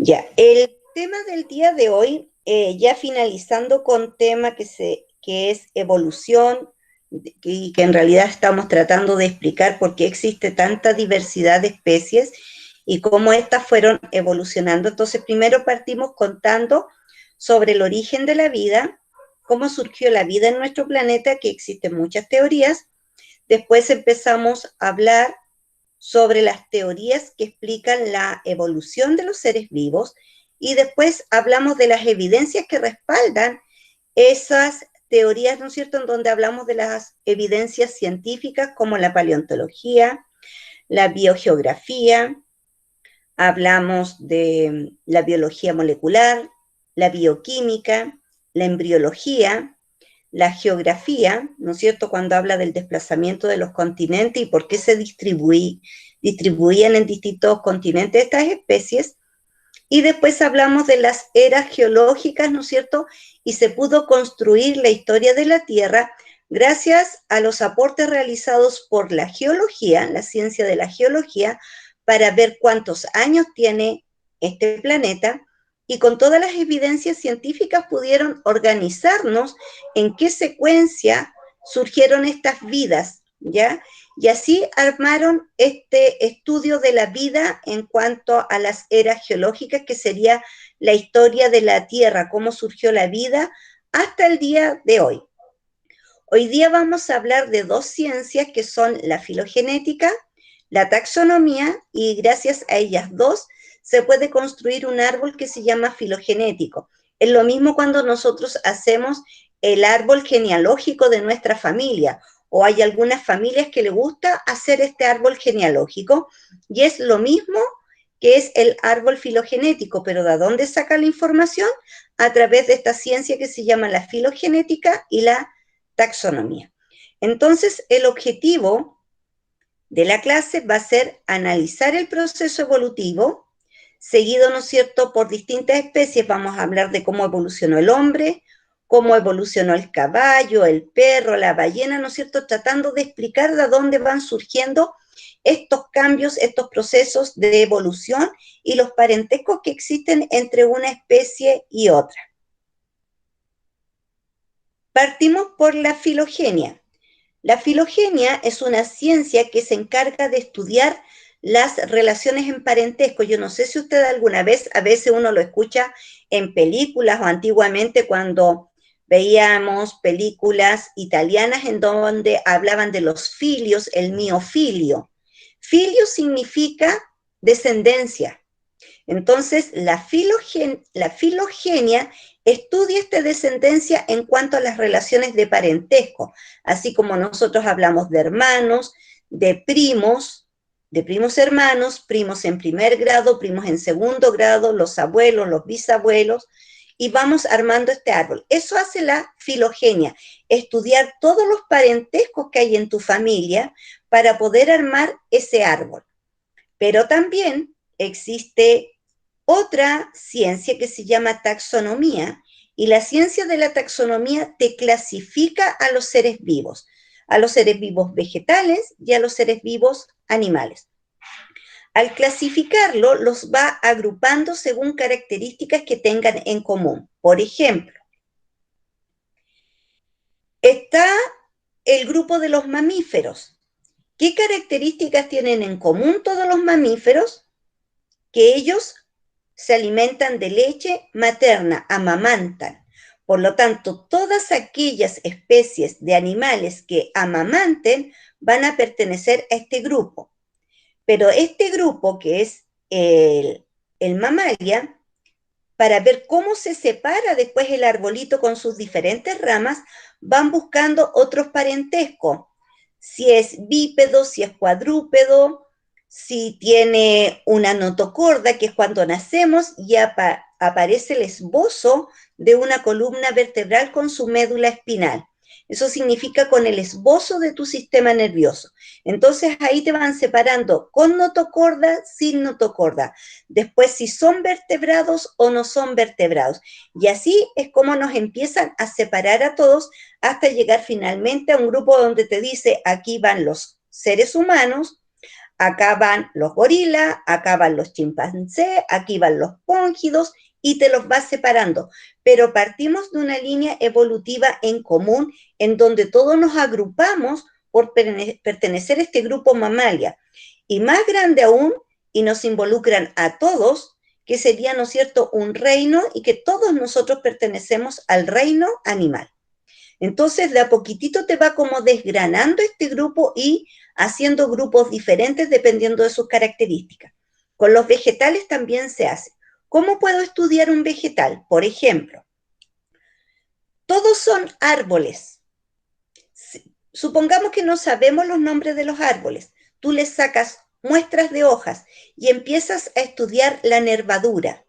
Ya, el tema del día de hoy, ya finalizando con tema que es evolución, y que en realidad estamos tratando de explicar por qué existe tanta diversidad de especies y cómo éstas fueron evolucionando. Entonces, primero partimos contando sobre el origen de la vida, cómo surgió la vida en nuestro planeta, que existen muchas teorías. Después empezamos a hablar sobre las teorías que explican la evolución de los seres vivos y después hablamos de las evidencias que respaldan esas teorías, ¿no es cierto?, en donde hablamos de las evidencias científicas como la paleontología, la biogeografía, hablamos de la biología molecular, la bioquímica, la embriología, la geografía, ¿no es cierto?, cuando habla del desplazamiento de los continentes y por qué se distribuían en distintos continentes estas especies, y después hablamos de las eras geológicas, ¿no es cierto?, y se pudo construir la historia de la Tierra gracias a los aportes realizados por la geología, la ciencia de la geología, para ver cuántos años tiene este planeta, y con todas las evidencias científicas pudieron organizarnos en qué secuencia surgieron estas vidas, ¿ya? Y así armaron este estudio de la vida en cuanto a las eras geológicas, que sería la historia de la Tierra, cómo surgió la vida hasta el día de hoy. Hoy día vamos a hablar de dos ciencias que son la filogenética, la taxonomía, y gracias a ellas dos se puede construir un árbol que se llama filogenético. Es lo mismo cuando nosotros hacemos el árbol genealógico de nuestra familia, o hay algunas familias que les gusta hacer este árbol genealógico, y es lo mismo que es el árbol filogenético, pero ¿de dónde saca la información? A través de esta ciencia que se llama la filogenética y la taxonomía. Entonces, el objetivo de la clase va a ser analizar el proceso evolutivo, seguido, ¿no es cierto?, por distintas especies. Vamos a hablar de cómo evolucionó el hombre, cómo evolucionó el caballo, el perro, la ballena, ¿no es cierto?, tratando de explicar de dónde van surgiendo estos cambios, estos procesos de evolución y los parentescos que existen entre una especie y otra. Partimos por la filogenia. La filogenia es una ciencia que se encarga de estudiar las relaciones en parentesco. Yo no sé si usted alguna vez, a veces uno lo escucha en películas o antiguamente cuando veíamos películas italianas en donde hablaban de los filios, el miofilio. Filio significa descendencia. Entonces, la filogenia estudia esta descendencia en cuanto a las relaciones de parentesco, así como nosotros hablamos de primos hermanos, primos en primer grado, primos en segundo grado, los abuelos, los bisabuelos, y vamos armando este árbol. Eso hace la filogenia, estudiar todos los parentescos que hay en tu familia para poder armar ese árbol. Pero también existe otra ciencia que se llama taxonomía, y la ciencia de la taxonomía te clasifica a los seres vivos vegetales y a los seres vivos animales. Al clasificarlo, los va agrupando según características que tengan en común. Por ejemplo, está el grupo de los mamíferos. ¿Qué características tienen en común todos los mamíferos? Que ellos se alimentan de leche materna, amamantan. Por lo tanto, todas aquellas especies de animales que amamanten van a pertenecer a este grupo. Pero este grupo, que es el mamalia, para ver cómo se separa después el arbolito con sus diferentes ramas, van buscando otros parentescos. Si es bípedo, si es cuadrúpedo, si tiene una notocorda, que es cuando nacemos y aparece el esbozo de una columna vertebral con su médula espinal. Eso significa con el esbozo de tu sistema nervioso. Entonces ahí te van separando con notocorda, sin notocorda. Después si son vertebrados o no son vertebrados. Y así es como nos empiezan a separar a todos hasta llegar finalmente a un grupo donde te dice, aquí van los seres humanos, Acá van los gorilas, acá van los chimpancés, aquí van los póngidos, y te los vas separando. Pero partimos de una línea evolutiva en común, en donde todos nos agrupamos por pertenecer a este grupo mamalia. Y más grande aún, y nos involucran a todos, que sería, ¿no es cierto?, un reino, y que todos nosotros pertenecemos al reino animal. Entonces, de a poquitito te va como desgranando este grupo y haciendo grupos diferentes dependiendo de sus características. Con los vegetales también se hace. ¿Cómo puedo estudiar un vegetal? Por ejemplo, todos son árboles. Supongamos que no sabemos los nombres de los árboles. Tú les sacas muestras de hojas y empiezas a estudiar la nervadura.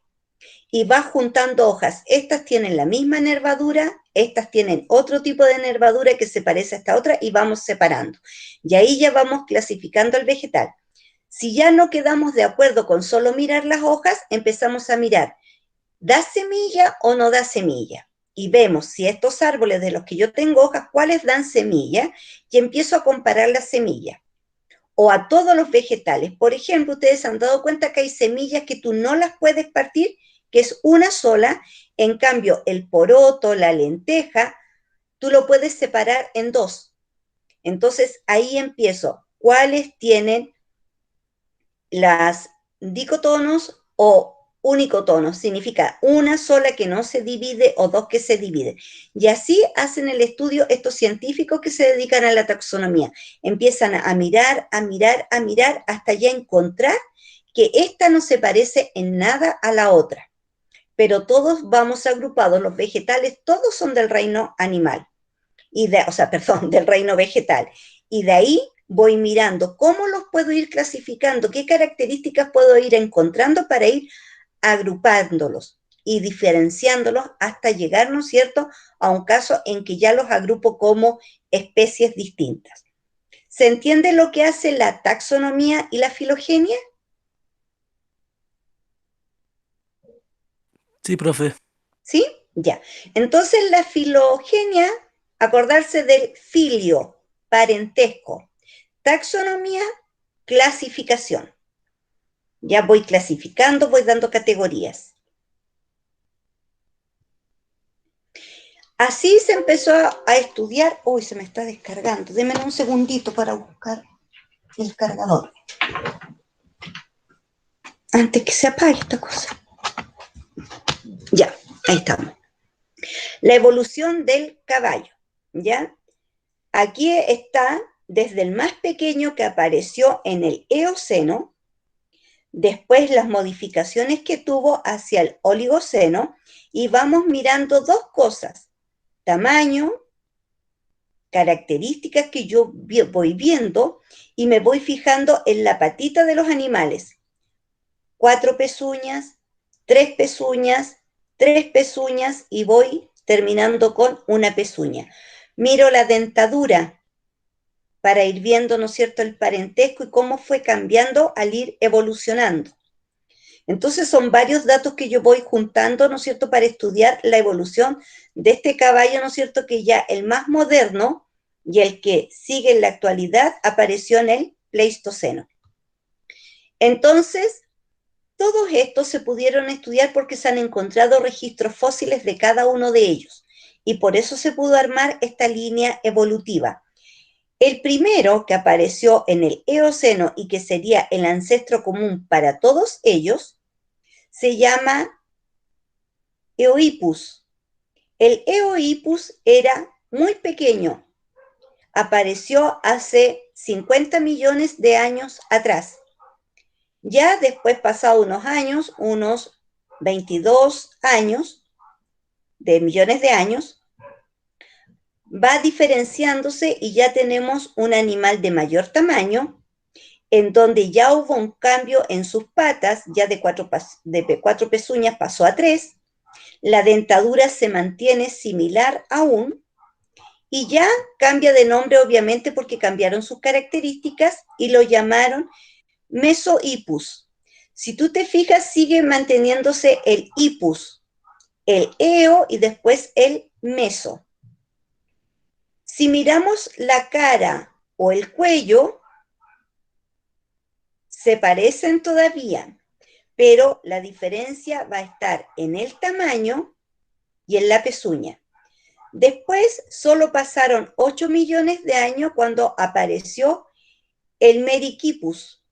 Y vas juntando hojas. Estas tienen la misma nervadura, estas tienen otro tipo de nervadura que se parece a esta otra, y vamos separando. Y ahí ya vamos clasificando el vegetal. Si ya no quedamos de acuerdo con solo mirar las hojas, empezamos a mirar, ¿da semilla o no da semilla? Y vemos si estos árboles de los que yo tengo hojas, ¿cuáles dan semilla? Y empiezo a comparar las semillas. O a todos los vegetales. Por ejemplo, ustedes han dado cuenta que hay semillas que tú no las puedes partir, que es una sola. En cambio, el poroto, la lenteja, tú lo puedes separar en dos. Entonces, ahí empiezo. ¿Cuáles tienen las dicotonos o unicotonos? Significa una sola que no se divide o dos que se dividen. Y así hacen el estudio estos científicos que se dedican a la taxonomía. Empiezan a mirar, a mirar, a mirar, hasta ya encontrar que esta no se parece en nada a la otra. Pero todos vamos agrupados, los vegetales, todos son del reino animal. Perdón, del reino vegetal. Y de ahí voy mirando cómo los puedo ir clasificando, qué características puedo ir encontrando para ir agrupándolos y diferenciándolos hasta llegar, ¿no es cierto?, a un caso en que ya los agrupo como especies distintas. ¿Se entiende lo que hace la taxonomía y la filogenia? Sí, profe. ¿Sí? Ya. Entonces la filogenia, acordarse del filio, parentesco. Taxonomía, clasificación. Ya voy clasificando, voy dando categorías. Así se empezó a estudiar. Uy, se me está descargando. Denme un segundito para buscar el cargador. Antes que se apague esta cosa. Ya, ahí estamos. La evolución del caballo. ¿Ya? Aquí está desde el más pequeño que apareció en el Eoceno, después las modificaciones que tuvo hacia el Oligoceno, y vamos mirando dos cosas: tamaño, características que yo voy viendo, y me voy fijando en la patita de los animales. 4 pezuñas, 3 pezuñas, 3 pezuñas, y voy terminando con una pezuña. Miro la dentadura para ir viendo, ¿no es cierto?, el parentesco y cómo fue cambiando al ir evolucionando. Entonces son varios datos que yo voy juntando, ¿no es cierto?, para estudiar la evolución de este caballo, ¿no es cierto?, que ya el más moderno y el que sigue en la actualidad apareció en el Pleistoceno. Entonces, todos estos se pudieron estudiar porque se han encontrado registros fósiles de cada uno de ellos, y por eso se pudo armar esta línea evolutiva. El primero que apareció en el Eoceno y que sería el ancestro común para todos ellos se llama Eohippus. El Eohippus era muy pequeño, apareció hace 50 millones de años atrás. Ya después, pasados unos 22 años, de millones de años, va diferenciándose y ya tenemos un animal de mayor tamaño, en donde ya hubo un cambio en sus patas, ya de 4 pezuñas pasó a 3, la dentadura se mantiene similar aún, y ya cambia de nombre obviamente porque cambiaron sus características y lo llamaron Mesohippus. Si tú te fijas, sigue manteniéndose el hippus, el eo y después el meso. Si miramos la cara o el cuello, Se parecen todavía, pero la diferencia va a estar en el tamaño y en la pezuña. Después solo pasaron 8 millones de años cuando apareció el Meriquipus.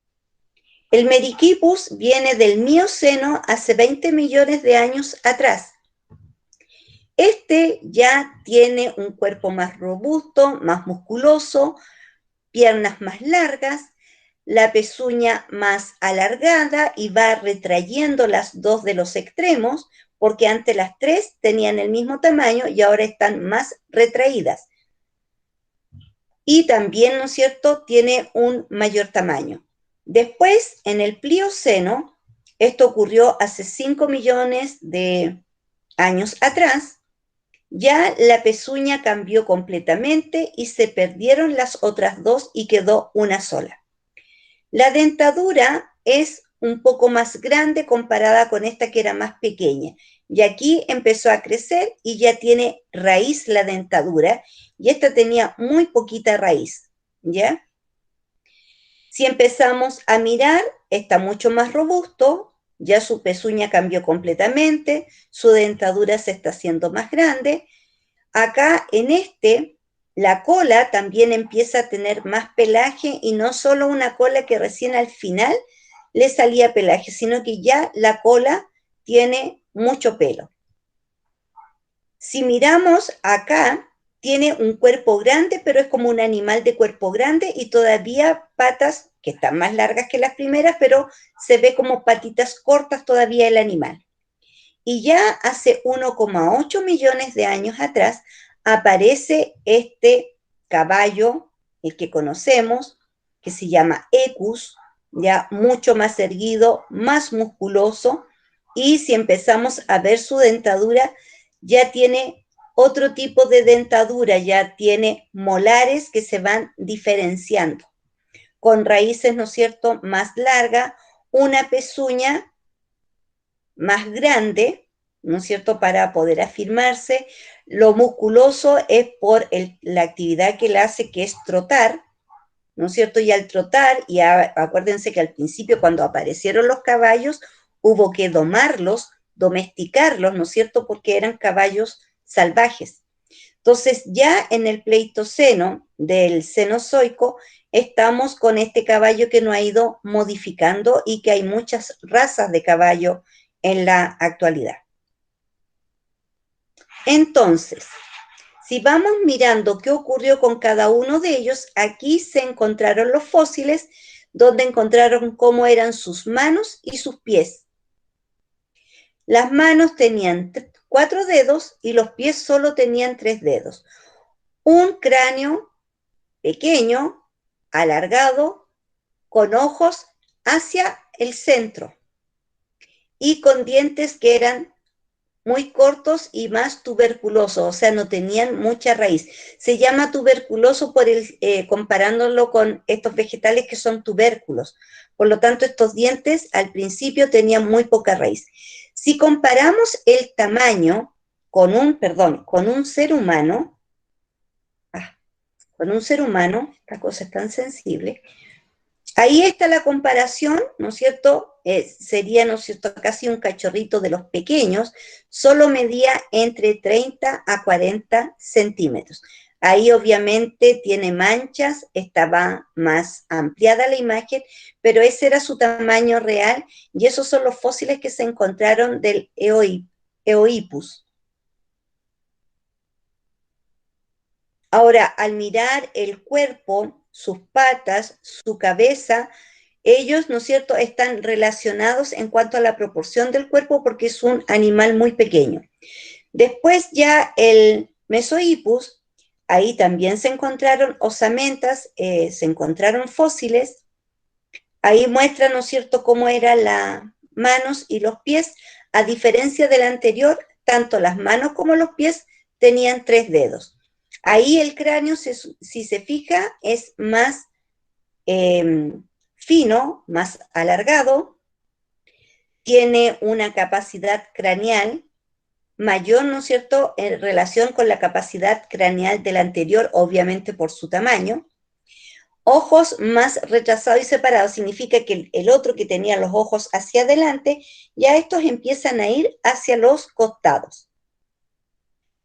El Meriquipus viene del Mioceno hace 20 millones de años atrás. Este ya tiene un cuerpo más robusto, más musculoso, piernas más largas, la pezuña más alargada y va retrayendo las dos de los extremos, porque antes las tres tenían el mismo tamaño y ahora están más retraídas. Y también, ¿no es cierto?, tiene un mayor tamaño. Después, en el Plioceno, esto ocurrió hace 5 millones de años atrás, ya la pezuña cambió completamente y se perdieron las otras dos y quedó una sola. La dentadura es un poco más grande comparada con esta que era más pequeña. Y aquí empezó a crecer y ya tiene raíz la dentadura, y esta tenía muy poquita raíz, ¿ya? Si empezamos a mirar, está mucho más robusto, ya su pezuña cambió completamente, su dentadura se está haciendo más grande. Acá en este, la cola también empieza a tener más pelaje y no solo una cola que recién al final le salía pelaje, sino que ya la cola tiene mucho pelo. Si miramos acá, tiene un cuerpo grande, pero es como un animal de cuerpo grande y todavía patas que están más largas que las primeras, pero se ve como patitas cortas todavía el animal. Y ya hace 1,8 millones de años atrás aparece este caballo, el que conocemos, que se llama Equus, ya mucho más erguido, más musculoso, y si empezamos a ver su dentadura, ya tiene otro tipo de dentadura, ya tiene molares que se van diferenciando, con raíces, ¿no es cierto?, más largas, una pezuña más grande, ¿no es cierto?, para poder afirmarse. Lo musculoso es por la actividad que él hace, que es trotar, ¿no es cierto? Y al trotar, y acuérdense que al principio cuando aparecieron los caballos, hubo que domarlos, domesticarlos, ¿no es cierto?, porque eran caballos salvajes. Entonces, ya en el Pleistoceno del Cenozoico, estamos con este caballo que no ha ido modificando y que hay muchas razas de caballo en la actualidad. Entonces, si vamos mirando qué ocurrió con cada uno de ellos, aquí se encontraron los fósiles donde encontraron cómo eran sus manos y sus pies. Las manos tenían 4 dedos y los pies solo tenían 3 dedos. Un cráneo pequeño, alargado, con ojos hacia el centro y con dientes que eran muy cortos y más tuberculosos, o sea, no tenían mucha raíz. Se llama tuberculoso comparándolo con estos vegetales que son tubérculos. Por lo tanto, estos dientes al principio tenían muy poca raíz. Si comparamos el tamaño con un ser humano, esta cosa es tan sensible. Ahí está la comparación, ¿no es cierto? Sería, ¿no es cierto?, casi un cachorrito de los pequeños, solo medía entre 30 a 40 centímetros. Ahí obviamente tiene manchas, estaba más ampliada la imagen, pero ese era su tamaño real y esos son los fósiles que se encontraron del Eohippus. Ahora, al mirar el cuerpo, sus patas, su cabeza, ellos, ¿no es cierto?, están relacionados en cuanto a la proporción del cuerpo porque es un animal muy pequeño. Después ya el Mesohippus, ahí también se encontraron osamentas, se encontraron fósiles, ahí muestra, ¿no es cierto?, cómo eran las manos y los pies, a diferencia del anterior, tanto las manos como los pies tenían 3 dedos. Ahí el cráneo, si se fija, es más fino, más alargado, tiene una capacidad craneal mayor, ¿no es cierto?, en relación con la capacidad craneal del anterior, obviamente por su tamaño. Ojos más retrasados y separados significa que el otro que tenía los ojos hacia adelante, ya estos empiezan a ir hacia los costados.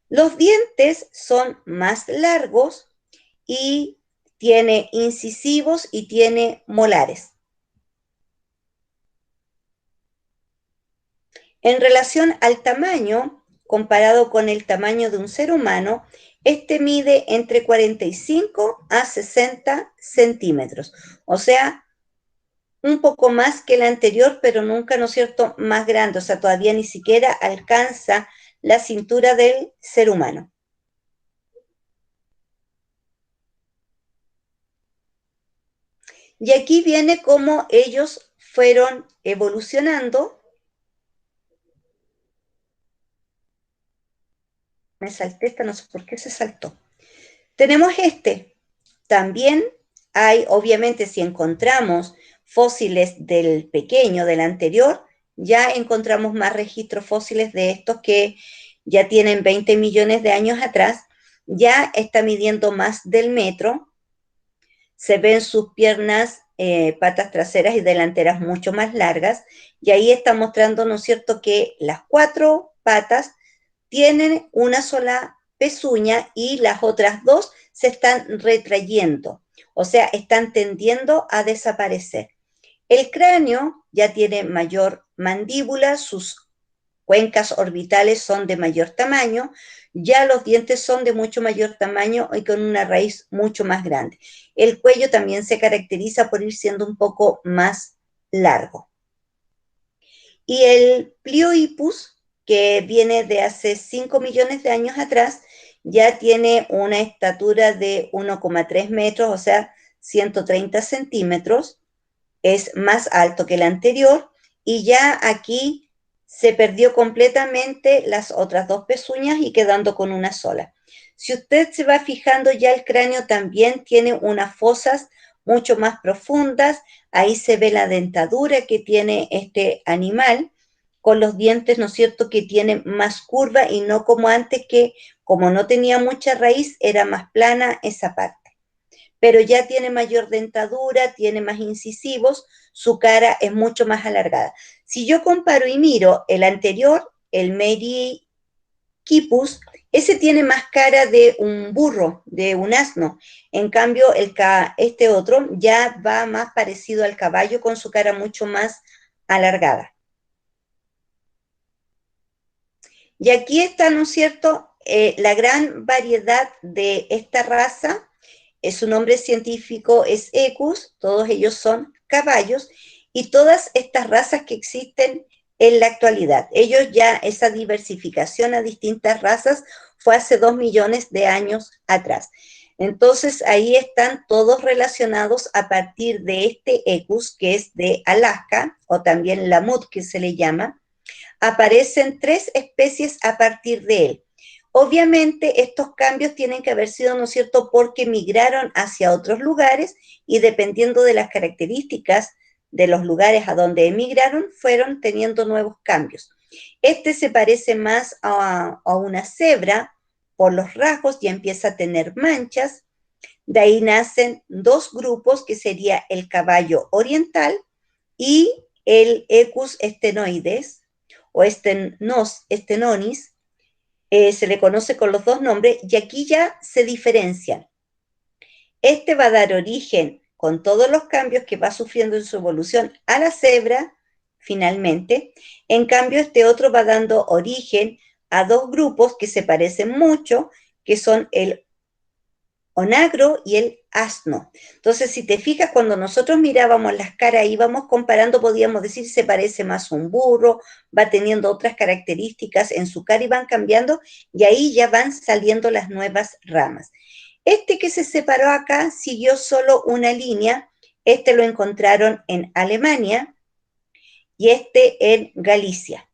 Los dientes son más largos y tiene incisivos y tiene molares. En relación al tamaño, comparado con el tamaño de un ser humano, este mide entre 45 a 60 centímetros. O sea, un poco más que el anterior, pero nunca, ¿no es cierto?, más grande. O sea, todavía ni siquiera alcanza la cintura del ser humano. Y aquí viene cómo ellos fueron evolucionando. Me salté esta, no sé por qué se saltó. Tenemos este. También hay, obviamente, si encontramos fósiles del pequeño, del anterior, ya encontramos más registros fósiles de estos que ya tienen 20 millones de años atrás, ya está midiendo más del metro, se ven sus piernas, patas traseras y delanteras mucho más largas, y ahí está mostrando, ¿no es cierto?, que las cuatro patas tienen una sola pezuña y las otras dos se están retrayendo, o sea, están tendiendo a desaparecer. El cráneo ya tiene mayor mandíbula, sus cuencas orbitales son de mayor tamaño, ya los dientes son de mucho mayor tamaño y con una raíz mucho más grande. El cuello también se caracteriza por ir siendo un poco más largo. Y el Pliohippus, que viene de hace 5 millones de años atrás, ya tiene una estatura de 1,3 metros, o sea, 130 centímetros, es más alto que el anterior, y ya aquí se perdió completamente las otras dos pezuñas y quedando con una sola. Si usted se va fijando, ya el cráneo también tiene unas fosas mucho más profundas, ahí se ve la dentadura que tiene este animal, con los dientes, ¿no es cierto?, que tienen más curva y no como antes que, como no tenía mucha raíz, era más plana esa parte. Pero ya tiene mayor dentadura, tiene más incisivos, su cara es mucho más alargada. Si yo comparo y miro el anterior, el Merychippus, ese tiene más cara de un burro, de un asno. En cambio, este otro ya va más parecido al caballo con su cara mucho más alargada. Y aquí está, ¿no es cierto?, la gran variedad de esta raza. Su nombre científico es Equus, todos ellos son caballos, y todas estas razas que existen en la actualidad. Ellos ya, esa diversificación a distintas razas fue hace 2 millones de años atrás. Entonces ahí están todos relacionados a partir de este Equus, que es de Alaska, o también Lamut, que se le llama. Aparecen 3 especies a partir de él. Obviamente estos cambios tienen que haber sido, ¿no es cierto?, porque migraron hacia otros lugares y dependiendo de las características de los lugares a donde emigraron, fueron teniendo nuevos cambios. Este se parece más a una cebra por los rasgos y empieza a tener manchas. De ahí nacen dos grupos que sería el caballo oriental y el Equus stenoides o stenonis, se le conoce con los dos nombres, y aquí ya se diferencian. Este va a dar origen, con todos los cambios que va sufriendo en su evolución, a la cebra, finalmente. En cambio, este otro va dando origen a dos grupos que se parecen mucho, que son el onagro y el asno. Entonces, si te fijas, cuando nosotros mirábamos las caras, íbamos comparando, podíamos decir, se parece más a un burro, va teniendo otras características en su cara y van cambiando, y ahí ya van saliendo las nuevas ramas. Este que se separó acá siguió solo una línea, este lo encontraron en Alemania y este en Galicia.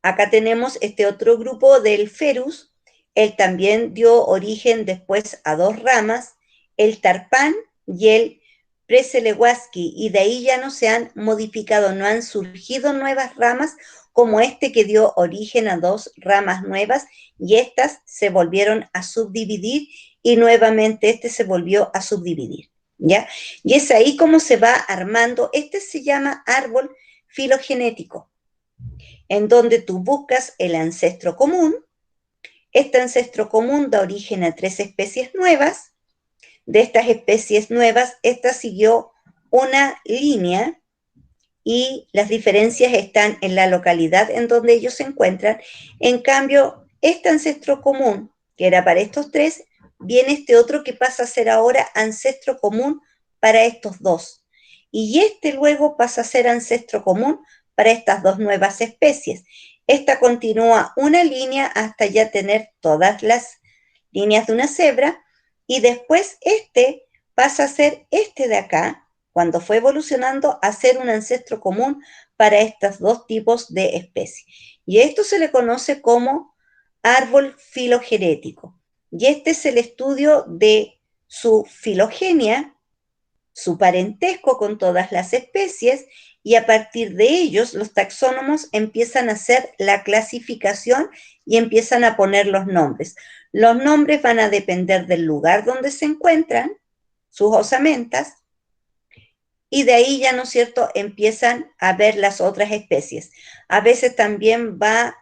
Acá tenemos este otro grupo del Ferus, él también dio origen después a dos ramas, el Tarpán y el Preselewaski, y de ahí ya no se han modificado, no han surgido nuevas ramas como este que dio origen a dos ramas nuevas y estas se volvieron a subdividir y nuevamente este se volvió a subdividir. ¿ya? Y es ahí como se va armando, este se llama árbol filogenético, en donde tú buscas el ancestro común, este ancestro común da origen a 3 especies nuevas, de estas especies nuevas, esta siguió una línea y las diferencias están en la localidad en donde ellos se encuentran. En cambio, este ancestro común, que era para estos 3, viene este otro que pasa a ser ahora ancestro común para estos 2. Y este luego pasa a ser ancestro común para estas 2 nuevas especies. Esta continúa una línea hasta ya tener todas las líneas de una cebra, y después este pasa a ser este de acá, cuando fue evolucionando, a ser un ancestro común para estos 2 tipos de especies. Y esto se le conoce como árbol filogenético. Y este es el estudio de su filogenia, su parentesco con todas las especies, y a partir de ellos los taxónomos empiezan a hacer la clasificación y empiezan a poner los nombres. Los nombres van a depender del lugar donde se encuentran, sus osamentas, y de ahí ya, ¿no es cierto?, empiezan a ver las otras especies. A veces también va,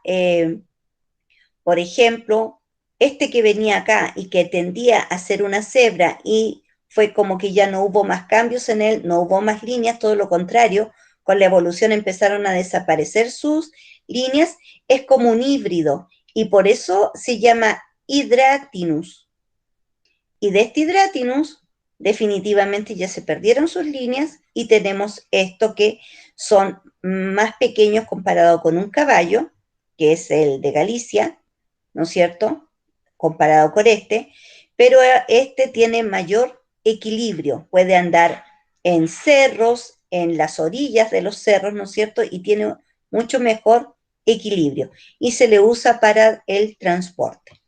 por ejemplo, este que venía acá y que tendía a ser una cebra y fue como que ya no hubo más cambios en él, no hubo más líneas, todo lo contrario, con la evolución empezaron a desaparecer sus líneas, es como un híbrido y por eso se llama Hydratinus. Y de este Hydratinus definitivamente ya se perdieron sus líneas y tenemos esto que son más pequeños comparado con un caballo, que es el de Galicia, ¿no es cierto? Comparado con este, pero este tiene mayor equilibrio, puede andar en cerros, en las orillas de los cerros, ¿no es cierto? Y tiene mucho mejor equilibrio y se le usa para el transporte.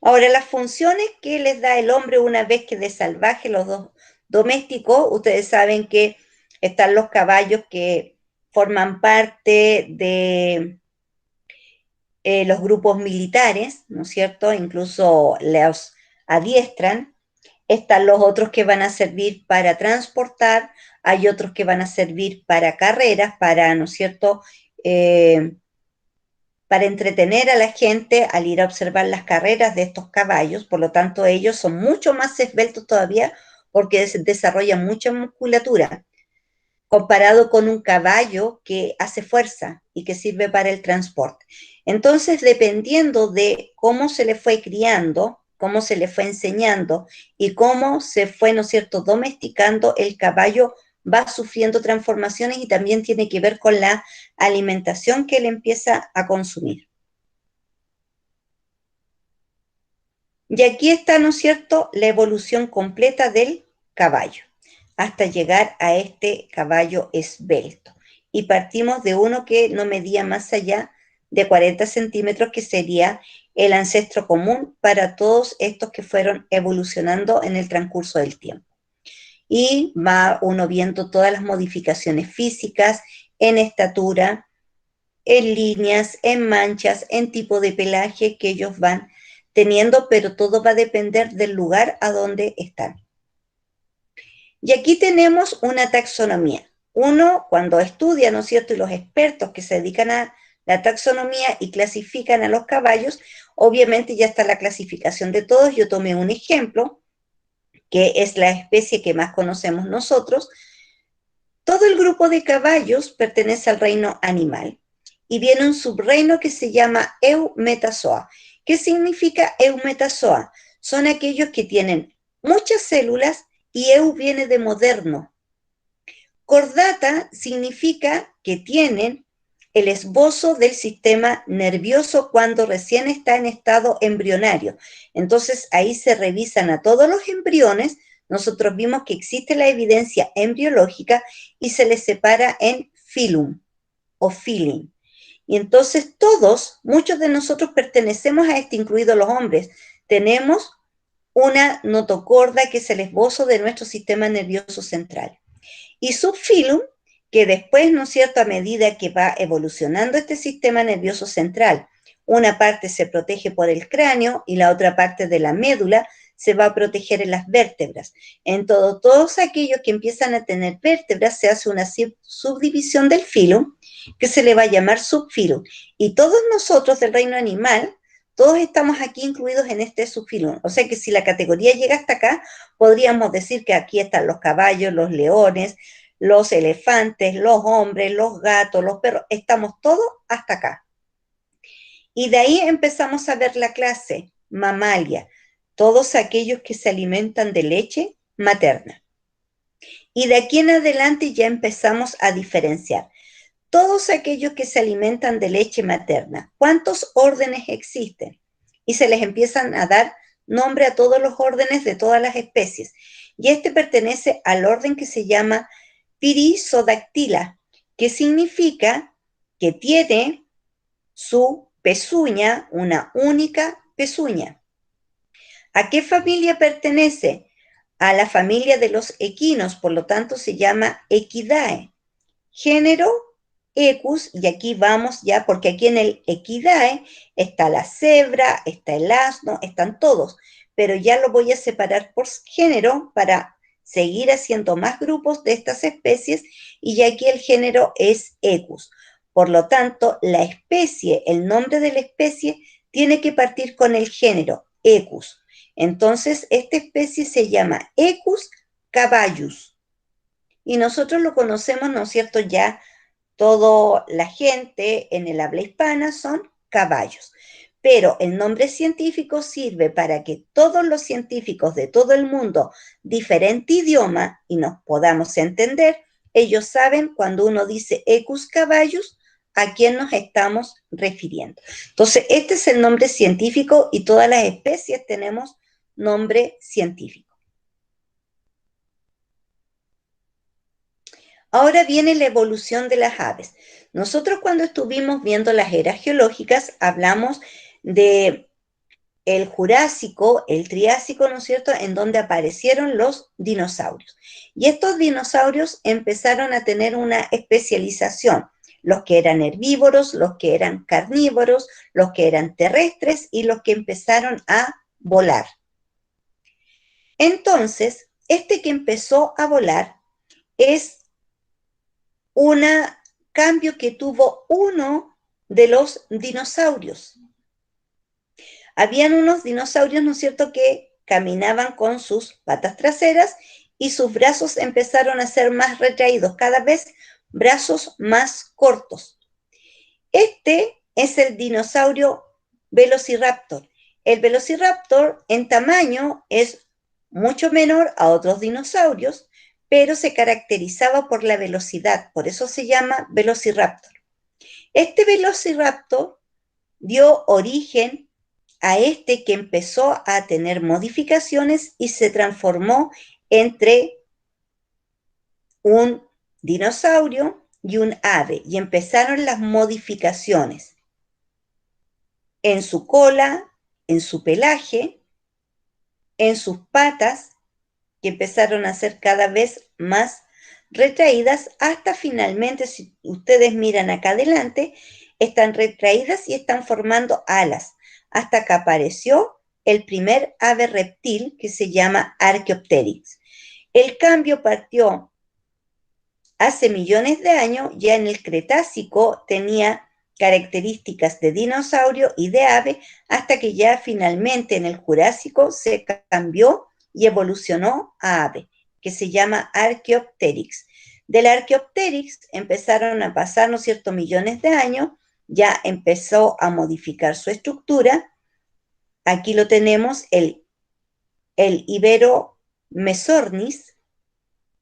Ahora, las funciones que les da el hombre una vez que de salvaje los dos domésticos, ustedes saben que están los caballos que forman parte de los grupos militares, ¿no es cierto? Incluso los adiestran. Están los otros que van a servir para transportar, hay otros que van a servir para carreras, para, ¿no es cierto?, eh, para entretener a la gente al ir a observar las carreras de estos caballos, por lo tanto ellos son mucho más esbeltos todavía porque desarrollan mucha musculatura, comparado con un caballo que hace fuerza y que sirve para el transporte. Entonces, dependiendo de cómo se le fue criando, cómo se le fue enseñando y cómo se fue, ¿no es cierto?, domesticando, el caballo va sufriendo transformaciones y también tiene que ver con la alimentación que él empieza a consumir. Y aquí está, ¿no es cierto?, la evolución completa del caballo, hasta llegar a este caballo esbelto. Y partimos de uno que no medía más allá de 40 centímetros, que sería el ancestro común para todos estos que fueron evolucionando en el transcurso del tiempo. Y va uno viendo todas las modificaciones físicas en estatura, en líneas, en manchas, en tipo de pelaje que ellos van teniendo, pero todo va a depender del lugar a donde están. Y aquí tenemos una taxonomía. Uno, cuando estudia, ¿no es cierto?, y los expertos que se dedican a la taxonomía y clasifican a los caballos, obviamente ya está la clasificación de todos. Yo tomé un ejemplo, que es la especie que más conocemos nosotros. Todo el grupo de caballos pertenece al reino animal y viene un subreino que se llama Eumetazoa. ¿Qué significa Eumetazoa? Son aquellos que tienen muchas células y Eu viene de moderno. Cordata significa que tienen el esbozo del sistema nervioso cuando recién está en estado embrionario. Entonces ahí se revisan a todos los embriones. Nosotros vimos que existe la evidencia embriológica y se les separa en filum o filin. Y entonces todos, muchos de nosotros pertenecemos a este, incluidos los hombres, tenemos una notocorda que es el esbozo de nuestro sistema nervioso central. Y subfilum, que después, ¿no es cierto?, a medida que va evolucionando este sistema nervioso central, una parte se protege por el cráneo y la otra parte de la médula se va a proteger en las vértebras. En todos aquellos que empiezan a tener vértebras se hace una subdivisión del filo que se le va a llamar subfilo. Y todos nosotros del reino animal, todos estamos aquí incluidos en este subfilo. O sea que si la categoría llega hasta acá, podríamos decir que aquí están los caballos, los leones, los elefantes, los hombres, los gatos, los perros, estamos todos hasta acá. Y de ahí empezamos a ver la clase mamalia, todos aquellos que se alimentan de leche materna. Y de aquí en adelante ya empezamos a diferenciar. Todos aquellos que se alimentan de leche materna, ¿cuántos órdenes existen? Y se les empiezan a dar nombre a todos los órdenes de todas las especies. Y este pertenece al orden que se llama Pirisodactyla, que significa que tiene su pezuña, una única pezuña. ¿A qué familia pertenece? A la familia de los equinos, por lo tanto se llama Equidae. Género, Equus, y aquí vamos ya, porque aquí en el Equidae está la cebra, está el asno, están todos, pero ya lo voy a separar por género para seguir haciendo más grupos de estas especies, y ya aquí el género es Equus. Por lo tanto, la especie, el nombre de la especie, tiene que partir con el género, Equus. Entonces, esta especie se llama Equus caballus. Y nosotros lo conocemos, ¿no es cierto? Ya toda la gente en el habla hispana son caballos. Pero el nombre científico sirve para que todos los científicos de todo el mundo, diferente idioma, y nos podamos entender, ellos saben cuando uno dice Equus caballus, a quién nos estamos refiriendo. Entonces, este es el nombre científico y todas las especies tenemos nombre científico. Ahora viene la evolución de las aves. Nosotros cuando estuvimos viendo las eras geológicas hablamos de el Jurásico, el Triásico, ¿no es cierto?, en donde aparecieron los dinosaurios. Y estos dinosaurios empezaron a tener una especialización, los que eran herbívoros, los que eran carnívoros, los que eran terrestres y los que empezaron a volar. Entonces, este que empezó a volar es un cambio que tuvo uno de los dinosaurios. Habían unos dinosaurios, ¿no es cierto?, que caminaban con sus patas traseras y sus brazos empezaron a ser más retraídos, cada vez brazos más cortos. Este es el dinosaurio Velociraptor. El Velociraptor en tamaño es mucho menor a otros dinosaurios, pero se caracterizaba por la velocidad, por eso se llama Velociraptor. Este Velociraptor dio origen a este que empezó a tener modificaciones y se transformó entre un dinosaurio y un ave, y empezaron las modificaciones en su cola, en su pelaje, en sus patas, que empezaron a ser cada vez más retraídas, hasta finalmente, si ustedes miran acá adelante, están retraídas y están formando alas, hasta que apareció el primer ave reptil que se llama Archaeopteryx. El cambio partió hace millones de años, ya en el Cretácico tenía características de dinosaurio y de ave, hasta que ya finalmente en el Jurásico se cambió y evolucionó a ave, que se llama Archaeopteryx. Del Archaeopteryx empezaron a pasar, ¿no es cierto?, millones de años, ya empezó a modificar su estructura. Aquí lo tenemos, el Iberomezornis.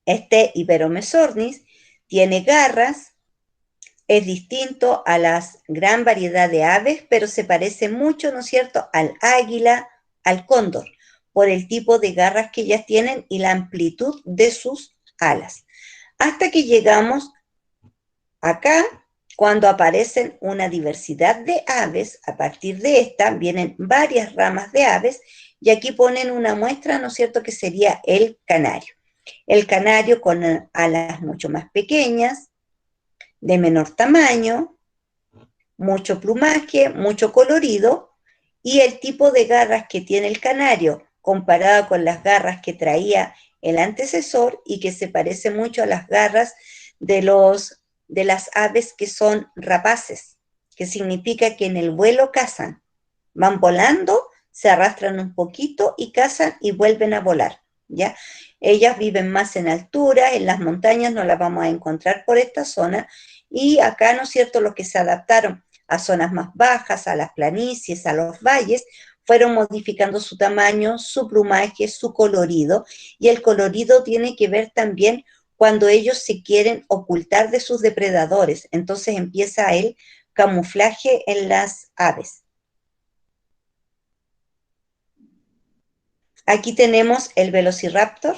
Este Iberomezornis tiene garras, es distinto a la gran variedad de aves, pero se parece mucho, ¿no es cierto?, al águila, al cóndor, por el tipo de garras que ellas tienen y la amplitud de sus alas. Hasta que llegamos acá, cuando aparecen una diversidad de aves. A partir de esta vienen varias ramas de aves, y aquí ponen una muestra, ¿no es cierto?, que sería el canario. El canario con alas mucho más pequeñas, de menor tamaño, mucho plumaje, mucho colorido, y el tipo de garras que tiene el canario comparado con las garras que traía el antecesor y que se parece mucho a las garras de las aves que son rapaces, que significa que en el vuelo cazan, van volando, se arrastran un poquito y cazan y vuelven a volar, ¿ya? Ellas viven más en altura, en las montañas no las vamos a encontrar por esta zona, y acá, ¿no es cierto?, los que se adaptaron a zonas más bajas, a las planicies, a los valles, fueron modificando su tamaño, su plumaje, su colorido, y el colorido tiene que ver también cuando ellos se quieren ocultar de sus depredadores, entonces empieza el camuflaje en las aves. Aquí tenemos el Velociraptor,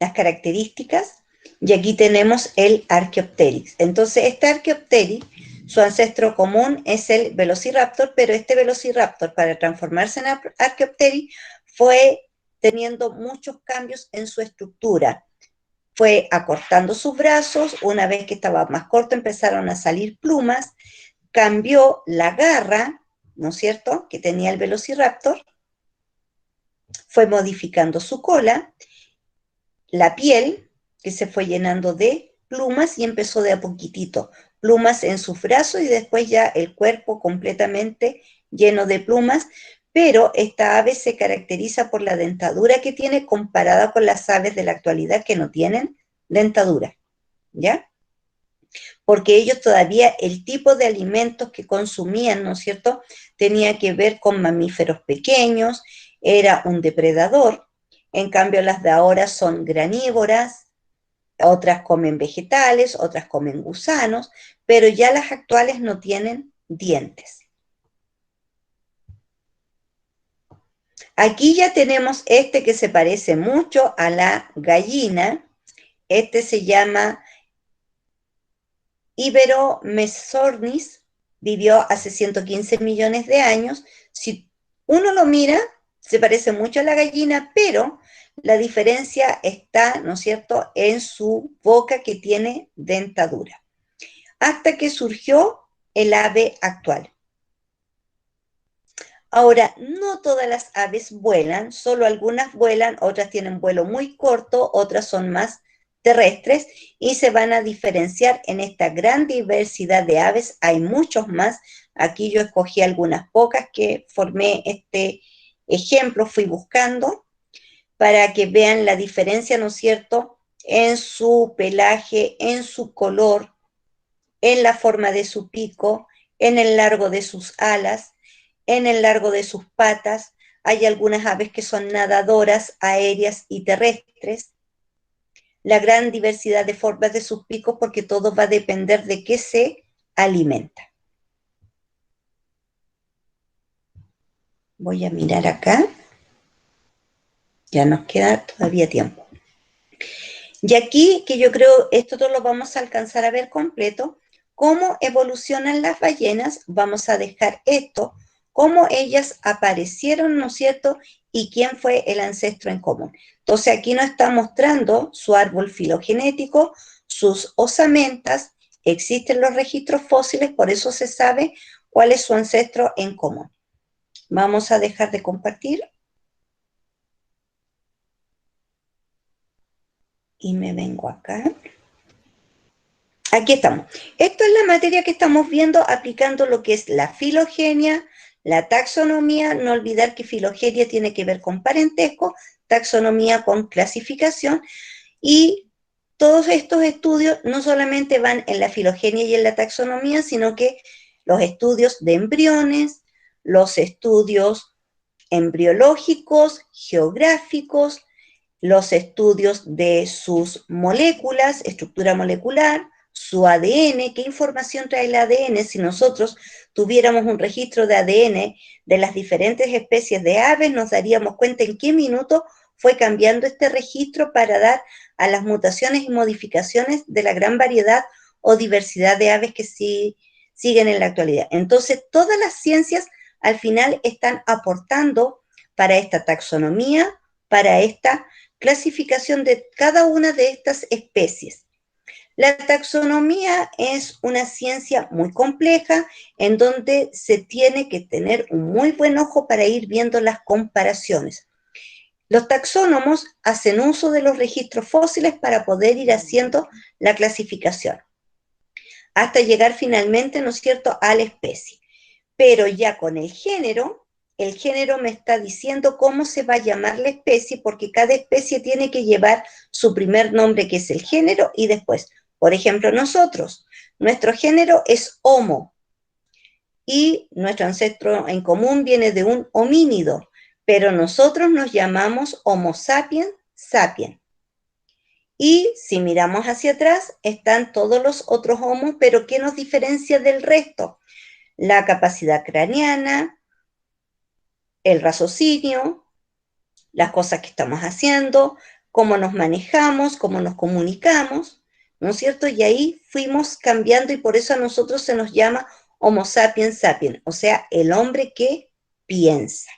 las características, y aquí tenemos el Archaeopteryx. Entonces, este Archaeopteryx, su ancestro común es el Velociraptor, pero este Velociraptor, para transformarse en Archaeopteryx, fue teniendo muchos cambios en su estructura. Fue acortando sus brazos, una vez que estaba más corto empezaron a salir plumas, cambió la garra, ¿no es cierto?, que tenía el Velociraptor, fue modificando su cola, la piel, que se fue llenando de plumas y empezó de a poquitito, plumas en sus brazos y después ya el cuerpo completamente lleno de plumas, pero esta ave se caracteriza por la dentadura que tiene comparada con las aves de la actualidad que no tienen dentadura, ¿ya? Porque ellos todavía, el tipo de alimentos que consumían, ¿no es cierto?, tenía que ver con mamíferos pequeños, era un depredador. En cambio, las de ahora son granívoras, otras comen vegetales, otras comen gusanos, pero ya las actuales no tienen dientes. Aquí ya tenemos este que se parece mucho a la gallina. Este se llama Iberomessornis, vivió hace 115 millones de años. Si uno lo mira, se parece mucho a la gallina, pero la diferencia está, ¿no es cierto?, en su boca que tiene dentadura. Hasta que surgió el ave actual. Ahora, no todas las aves vuelan, solo algunas vuelan, otras tienen vuelo muy corto, otras son más terrestres y se van a diferenciar en esta gran diversidad de aves. Hay muchos más. Aquí yo escogí algunas pocas que formé este ejemplo, fui buscando para que vean la diferencia, ¿no es cierto?, en su pelaje, en su color, en la forma de su pico, en el largo de sus alas, en el largo de sus patas. Hay algunas aves que son nadadoras, aéreas y terrestres. La gran diversidad de formas de sus picos, porque todo va a depender de qué se alimenta. Voy a mirar acá. Ya nos queda todavía tiempo. Y aquí, que yo creo esto todo lo vamos a alcanzar a ver completo, cómo evolucionan las ballenas, vamos a dejar esto, cómo ellas aparecieron, ¿no es cierto?, y quién fue el ancestro en común. Entonces aquí nos está mostrando su árbol filogenético, sus osamentas, existen los registros fósiles, por eso se sabe cuál es su ancestro en común. Vamos a dejar de compartir. Y me vengo acá. Aquí estamos. Esto es la materia que estamos viendo aplicando lo que es la filogenia, la taxonomía. No olvidar que filogenia tiene que ver con parentesco, taxonomía con clasificación, y todos estos estudios no solamente van en la filogenia y en la taxonomía, sino que los estudios de embriones, los estudios embriológicos, geográficos, los estudios de sus moléculas, estructura molecular, su ADN, qué información trae el ADN. Si nosotros tuviéramos un registro de ADN de las diferentes especies de aves, nos daríamos cuenta en qué minuto fue cambiando este registro para dar a las mutaciones y modificaciones de la gran variedad o diversidad de aves que siguen en la actualidad. Entonces, todas las ciencias al final están aportando para esta taxonomía, para esta clasificación de cada una de estas especies. La taxonomía es una ciencia muy compleja en donde se tiene que tener un muy buen ojo para ir viendo las comparaciones. Los taxónomos hacen uso de los registros fósiles para poder ir haciendo la clasificación, hasta llegar finalmente, ¿no es cierto?, a la especie. Pero ya con el género me está diciendo cómo se va a llamar la especie, porque cada especie tiene que llevar su primer nombre, que es el género, y después, por ejemplo, nosotros, nuestro género es Homo, y nuestro ancestro en común viene de un homínido, pero nosotros nos llamamos Homo sapiens sapiens. Y si miramos hacia atrás, están todos los otros homos, pero ¿qué nos diferencia del resto? La capacidad craneana, el raciocinio, las cosas que estamos haciendo, cómo nos manejamos, cómo nos comunicamos, ¿no es cierto? Y ahí fuimos cambiando y por eso a nosotros se nos llama Homo sapiens sapiens, o sea, el hombre que piensa.